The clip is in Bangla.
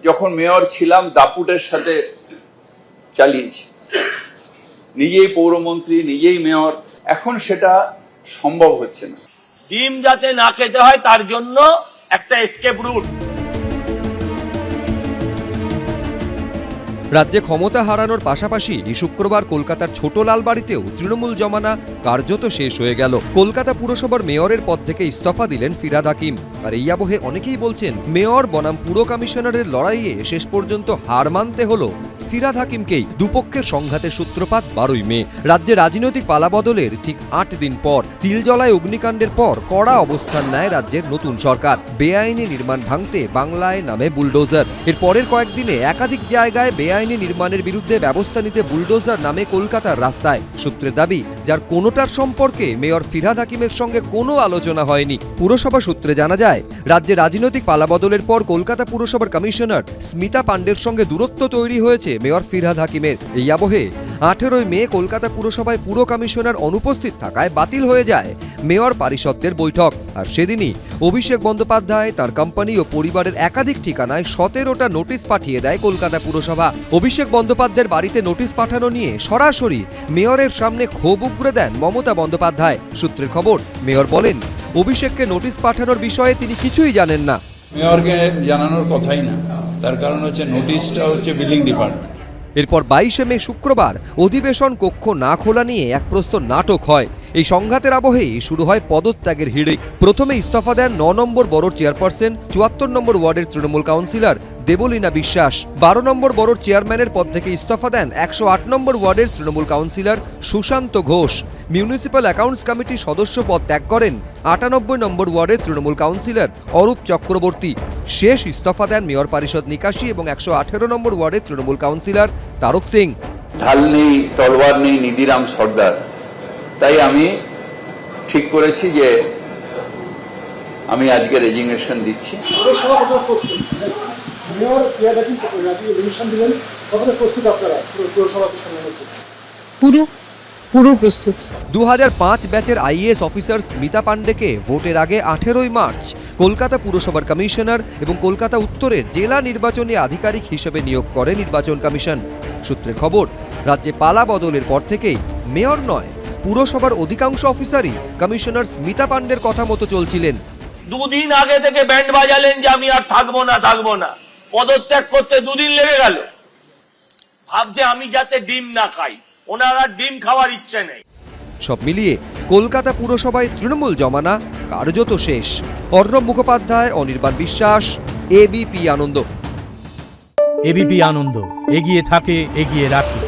যখন মেয়র ছিলাম দাপুটের সাথে চালিয়েছি, নিজেই পৌরমন্ত্রী, নিজেই মেয়র। এখন সেটা সম্ভব হচ্ছে না। ডিম যাতে না খেতে হয় তার জন্য একটা এসকেপ রুট। রাজ্যে ক্ষমতা হারানোর পাশাপাশি শুক্রবার কলকাতার ছোট লালবাড়িতেও তৃণমূল জমানা কার্যত শেষ হয়ে গেল। কলকাতা পুরসভার মেয়রের পদ থেকে ইস্তফা দিলেন ফিরহাদ হাকিম। আর এই আবহে অনেকেই বলছেন, মেয়র বনাম পুর কমিশনারের লড়াইয়ে শেষ পর্যন্ত হার মানতে হলো ফিরহাদ হাকিমকেই। দুপক্ষের সংঘাতের সূত্রপাত 12ই মে। রাজ্যে রাজনৈতিক পালাবদলের ঠিক 8 দিন পর তিলজলায় অগ্নিকাণ্ডের পর কড়া অবস্থান নেয় রাজ্যের নতুন সরকার। বেআইনি নির্মাণ ভাঙতে বাংলায় নামে বুলডোজার। এর পরের কয়েকদিনে একাধিক জায়গায় বেআইনি নির্মাণের বিরুদ্ধে ব্যবস্থা নিতে বুলডোজার নামে কলকাতার রাস্তায়। সূত্রের দাবি, যার কোনোটার সম্পর্কে মেয়র ফিরহাদ হাকিমের সঙ্গে কোনো আলোচনা হয়নি। পুরসভা সূত্রে জানা যায়, রাজ্যে রাজনৈতিক পালাবদলের পর কলকাতা পুরসভার কমিশনার স্মিতা পাণ্ডের সঙ্গে দূরত্ব তৈরি হয়েছে মেয়র ফিরহাদ হাকিমের। এই আবহে 18ই মে কলকাতা পুরসভায় পুর কমিশনার অনুপস্থিত থাকায় বাতিল হয়ে যায় মেয়র পারিষদদের বৈঠক। আর সেদিনই অভিষেক বন্দ্যোপাধ্যায় তার কোম্পানি ও পরিবারের একাধিক ঠিকানায় 17টা নোটিশ পাঠিয়ে দেয় কলকাতা পুরসভা। অভিষেক বন্দ্যোপাধ্যায়ের বাড়িতে নোটিশ পাঠানো নিয়ে সরাসরি মেয়রের সামনে ক্ষোভ উগরে দেন মমতা বন্দ্যোপাধ্যায়। সূত্রের খবর, মেয়র বলেন, অভিষেককে নোটিশ পাঠানোর বিষয়ে তিনি কিছুই জানেন না। মেয়রকে জানানোর কথাই না, তার কারণ হচ্ছে নোটিশটা হচ্ছে বিলিং ডিপার্টমেন্ট। এরপর 22শে মে শুক্রবার অধিবেশন কক্ষ না খোলা নিয়ে এক প্রস্তুত নাটক হয়। এই সংঘাতের আবহেই শুরু হয় পদত্যাগের হিড়িক। প্রথমে ইস্তফা দেন 9 নম্বর বড়োর চেয়ারপারসন 74 নম্বর ওয়ার্ডের তৃণমূল কাউন্সিলর দেবলীনা বিশ্বাস। 12 নম্বর বড়োর চেয়ারম্যানের পদ থেকে ইস্তফা দেন 108 নম্বর ওয়ার্ডের Trinamool councillor Sushanta Ghosh. Municipal accounts কমিটির সদস্য পদ ত্যাগ করেন 98 নম্বর ওয়ার্ডের তৃণমূল কাউন্সিলর অরূপ চক্রবর্তী। শেষ ইস্তফা দেন মেয়র পারিষদ নিকাশী এবং 118 নম্বর ওয়ার্ডের তৃণমূল কাউন্সিলর তারক সিং। ঢাল নেই, তলোয়ার নেই, নিধিরাম সর্দার। তাই আমি ঠিক করেছি যে আমি আজকে রেজিগনেশন দিচ্ছি। পুরো প্রস্তুত। 2005 ব্যাচের আইএএস অফিসার স্মিতা পাণ্ডেকে ভোটের আগে 18ই মার্চ কলকাতা পুরসভার কমিশনার এবং কলকাতা উত্তরের জেলা নির্বাচনী আধিকারিক হিসেবে নিয়োগ করে নির্বাচন কমিশন। সূত্রের খবর, রাজ্যে পালা বদলের পর থেকেই মেয়র নয়, পুরসভার অধিকাংশ অফিসারই কমিশনার স্মিতা পাণ্ডের কথা মতো চলছিলেন। 2 দিন আগে থেকে ব্যান্ড বাজালেন যে আমি আর থাকবো না। পদত্যাগ করতে 2 দিন লেগে গেল। ভাবছে আমি যাতে ডিম না খাই, ওনার আর ডিম খাওয়ার ইচ্ছে নেই। সব মিলিয়ে কলকাতা পুরসভায় তৃণমূল জমানা কার্যত শেষ। অর্ণব মুখোপাধ্যায়, অনির্বাণ বিশ্বাস, এবিপি আনন্দ। এবিপি আনন্দ, এগিয়ে থাকে, এগিয়ে রাখে।